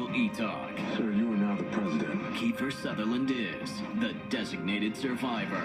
ETAlk. Sir, you are now the president. Kiefer Sutherland is the designated survivor.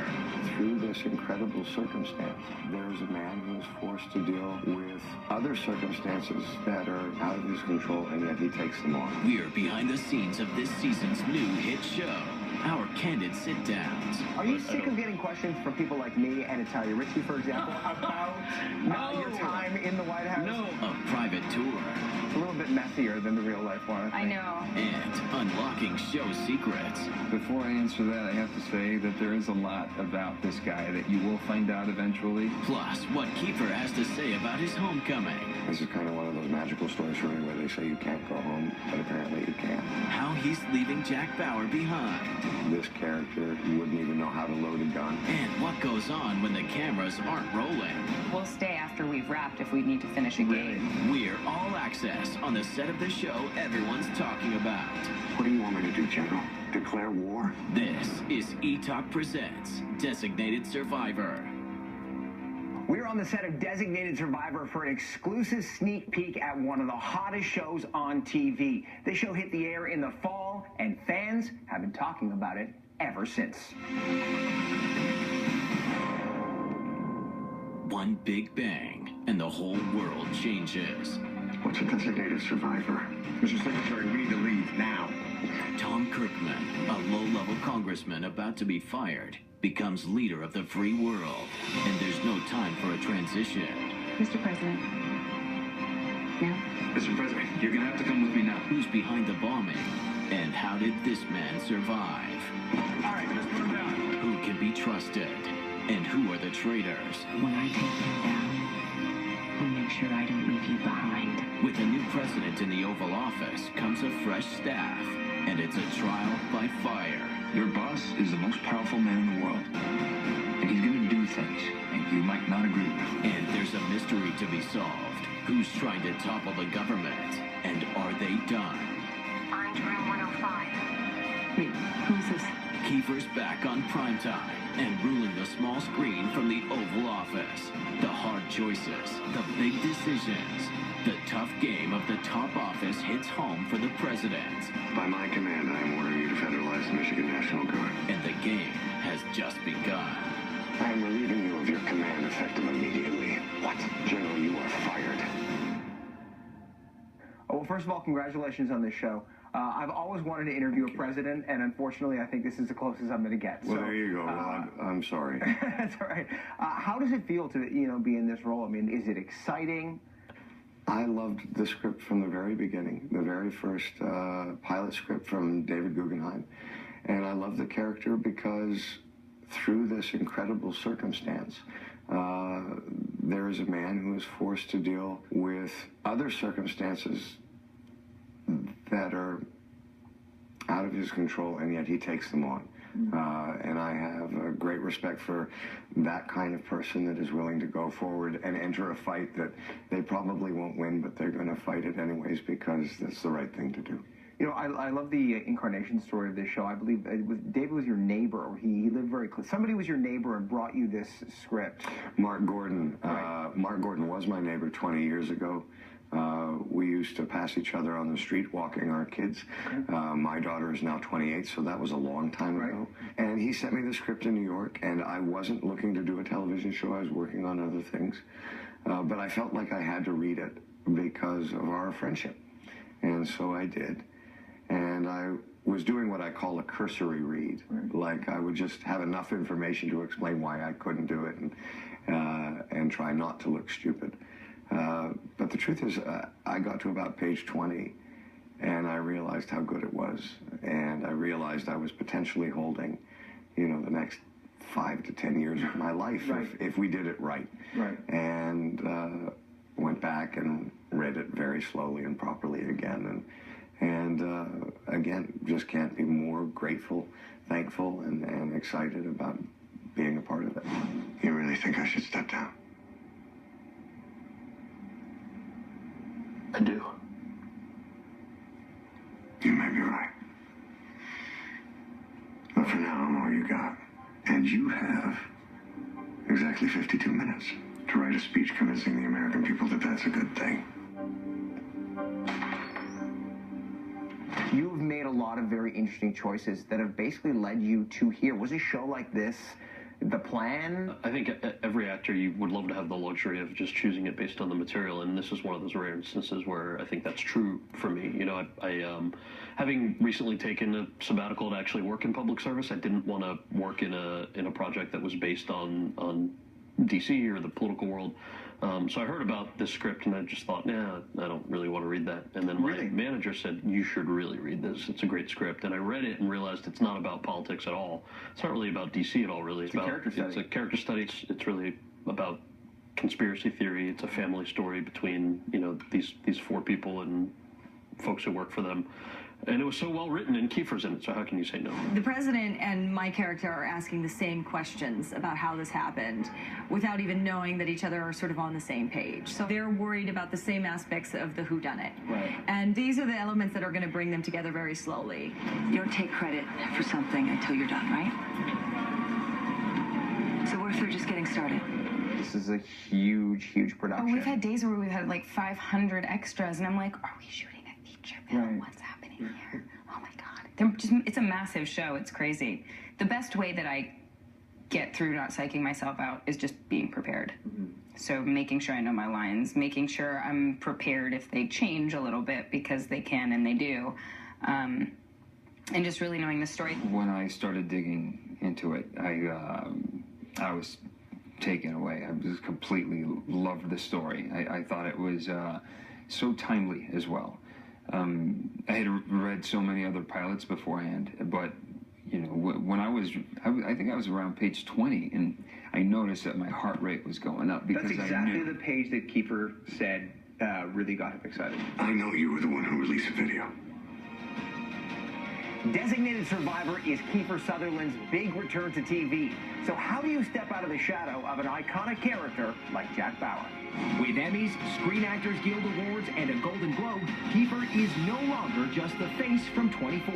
Through this incredible circumstance, there is a man who is forced to deal with other circumstances that are out of his control, and yet he takes them on. We're behind the scenes of this season's new hit show, our candid sit-downs. Are you sick of getting questions from people like me and Natalia Richie, for example, about your time in the White House? No. A private tour. It's a little bit messier than the real life one. I know. And unlocking show secrets. Before I answer that, I have to say that there is a lot about this guy that you will find out eventually. Plus, what Kiefer has to say about his homecoming. This is kind of one of those magical stories for me where they say you can't go home, but apparently you can. How he's leaving Jack Bauer behind. This character wouldn't even know how to load a gun. And what goes on when the cameras aren't rolling. We'll stay after we've wrapped if we need to finish a game. We're all access on the set of the show everyone's talking about. What do you want me to do, General? Declare war? This is ETAlk Presents Designated Survivor. We're on the set of Designated Survivor for an exclusive sneak peek at one of the hottest shows on TV. This show hit the air in the fall, and fans have been talking about it ever since. One big bang, and the whole world changes. What's a designated survivor? Mr. Secretary, we need to leave now. Tom Kirkman, a low-level congressman about to be fired, becomes leader of the free world. And there's no time for a transition. Mr. President. No? Mr. President, you're going to have to come with me now. Who's behind the bombing? And how did this man survive? All right, let's put him down. Who can be trusted? And who are the traitors? When I take you down, I'll make sure I don't leave you behind. With a new president in the Oval Office comes a fresh staff, and it's a trial by fire. Your boss is the most powerful man in the world, and he's going to do things that you might not agree with. And there's a mystery to be solved. Who's trying to topple the government? And are they done? I'm room 105. Wait, who's this? Kiefer's back on primetime and ruling the small screen from the Oval Office. The hard choices, the big decisions, the tough game of the top office hits home for the president. By my command, I am ordering you to federalize the Michigan National Guard. And the game has just begun. I am relieving you of your command effective immediately. What? General, you are fired. Oh, well, first of all, congratulations on this show. I've always wanted to interview a president, and unfortunately, I think this is the closest I'm going to get. Well, there you go. Well, I'm sorry. That's all right. How does it feel to, be in this role? I mean, is it exciting? I loved the script from the very beginning, the very first pilot script from David Guggenheim. And I love the character because through this incredible circumstance, there is a man who is forced to deal with other circumstances that are out of his control, and yet he takes them on. And I have a great respect for that kind of person that is willing to go forward and enter a fight that they probably won't win, but they're going to fight it anyways because that's the right thing to do. I love the incarnation story of this show. I believe David was your neighbor, or he lived very close. Somebody was your neighbor and brought you this script. Mark Gordon. Right. Mark Gordon was my neighbor 20 years ago. We used to pass each other on the street walking our kids. Okay. My daughter is now 28, so that was a long time ago. And he sent me the script in New York, and I wasn't looking to do a television show. I was working on other things. But I felt like I had to read it because of our friendship. And so I did. And I was doing what I call a cursory read. Right. Like I would just have enough information to explain why I couldn't do it and try not to look stupid. But the truth is, I got to about page 20, and I realized how good it was. And I realized I was potentially holding, the next 5 to 10 years of my life if we did it right. Right. And went back and read it very slowly and properly again. And again, just can't be more grateful, thankful, and excited about being a part of it. You really think I should step down? I do. You may be right. But for now, I'm all you got. And you have exactly 52 minutes to write a speech convincing the American people that that's a good thing. You've made a lot of very interesting choices that have basically led you to here. Was a show like this the plan? I think every actor, you would love to have the luxury of just choosing it based on the material, and this is one of those rare instances where I think that's true for me. You know, I having recently taken a sabbatical to actually work in public service, I didn't want to work in a project that was based on DC or the political world. So I heard about this script and I just thought, nah, I don't really want to read that. And then my manager said, you should really read this. It's a great script. And I read it and realized it's not about politics at all. It's not really about DC at all, really. It's a character study. It's a character study. It's really about conspiracy theory. It's a family story between, you know, these four people and folks who work for them. And it was so well written, and Kiefer's in it, so how can you say no? The president and my character are asking the same questions about how this happened without even knowing that each other are sort of on the same page. So they're worried about the same aspects of the whodunit. Right. And these are the elements that are going to bring them together very slowly. You don't take credit for something until you're done, right? So what if they're just getting started? This is a huge, huge production. Oh, we've had days where we've had like 500 extras, and I'm like, are we shooting a feature film? What's happening here? Oh my God. It's a massive show. It's crazy. The best way that I get through not psyching myself out is just being prepared. So making sure I know my lines, making sure I'm prepared if they change a little bit, because they can and they do. And just really knowing the story. When I started digging into it, I was taken away. I just completely loved the story. I thought it was so timely as well. I had read so many other pilots beforehand, but you know, when I think I was around page 20, and I noticed that my heart rate was going up because that's exactly the page that Kiefer said really got him excited. I know you were the one who released the video. Designated Survivor is Kiefer Sutherland's big return to TV. So how do you step out of the shadow of an iconic character like Jack Bauer? With Emmys, Screen Actors Guild Awards, and a Golden Globe, Kiefer is no longer just the face from 24.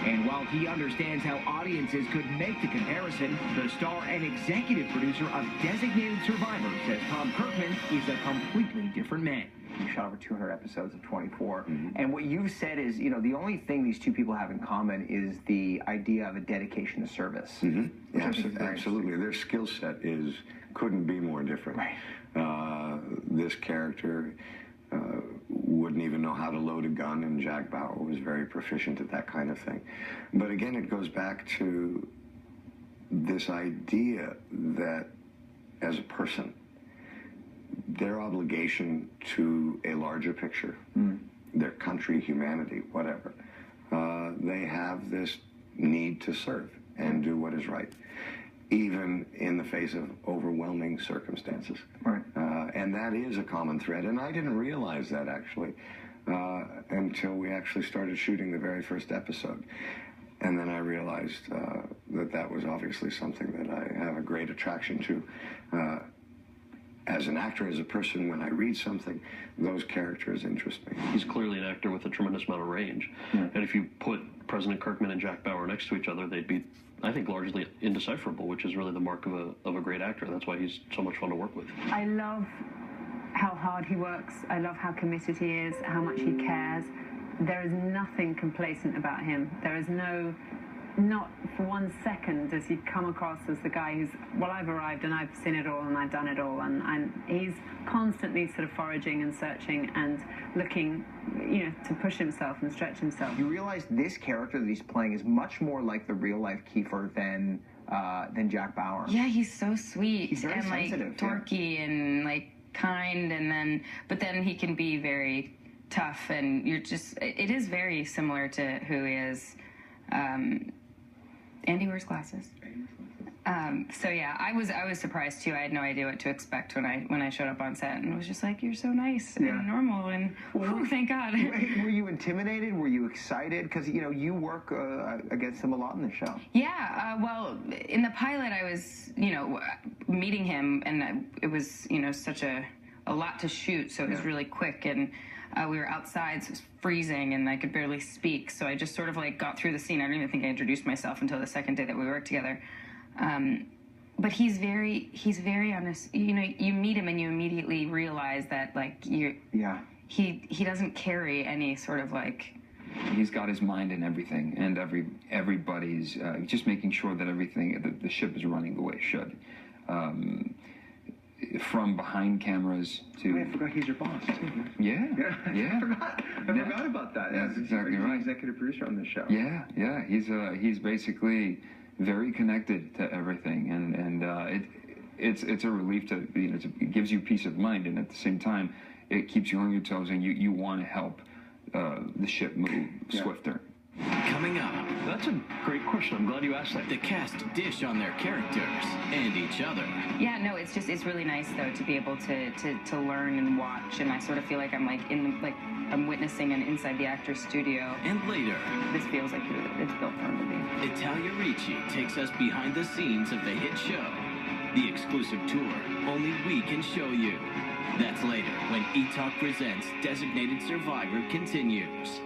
And while he understands how audiences could make the comparison, the star and executive producer of Designated Survivor says Tom Kirkman is a completely different man. You shot over 200 episodes of 24. And what you've said is, you know, the only thing these two people have in common is the idea of a dedication to service. Yes, absolutely. Their skill set couldn't be more different. Right. This character wouldn't even know how to load a gun, and Jack Bauer was very proficient at that kind of thing. But again, it goes back to this idea that as a person, their obligation to a larger picture, their country, humanity, whatever, they have this need to serve and do what is right, even in the face of overwhelming circumstances. Right. And that is a common thread, and I didn't realize that actually until we actually started shooting the very first episode. And then I realized that was obviously something that I have a great attraction to. As an actor, as a person, when I read something, those characters interest me. He's clearly an actor with a tremendous amount of range. And if you put President Kirkman and Jack Bauer next to each other, they'd be, I think, largely indecipherable, which is really the mark of a great actor. That's why he's so much fun to work with. I love how hard he works. I love how committed he is, how much he cares. There is nothing complacent about him. There is not for 1 second does he come across as the guy who's, well, I've arrived and I've seen it all and I've done it all, and he's constantly sort of foraging and searching and looking, you know, to push himself and stretch himself. You realize this character that he's playing is much more like the real-life Kiefer than Jack Bauer. Yeah, he's so sweet. He's very and sensitive, like dorky and like kind, and but then he can be very tough, and it is very similar to who he is. Andy wears glasses. So yeah, I was surprised too. I had no idea what to expect when I showed up on set, and it was just like, you're so nice and normal, and thank God. Were you intimidated? Were you excited? Because you know you work against him a lot in the show. Yeah, well, in the pilot, I was meeting him, and it was such a lot to shoot, so it was really quick, and we were outside, so it was freezing, and I could barely speak, so I just sort of like got through the scene. I don't even think I introduced myself until the second day that we worked together. But he's very honest. You meet him and you immediately realize that like he doesn't carry any sort of like He's got his mind in everything, and everybody's just making sure that everything, the ship is running the way it should. From behind cameras to... I forgot he's your boss, too. Yeah. I forgot about that. That's exactly right. Executive producer on this show. Yeah. He's basically very connected to everything, and it's a relief to, it gives you peace of mind, and at the same time, it keeps you on your toes, and you want to help the ship move swifter. Coming up, That's a great question. I'm glad you asked that. the cast dish on their characters and each other. Yeah, no, it's really nice though to be able to learn and watch, and I sort of feel like I'm I'm witnessing an inside the actor's studio. And later, This feels like it's built for him to be. Italia Ricci takes us behind the scenes of the hit show. The exclusive tour only we can show you. That's later when ETAlk Presents Designated Survivor continues.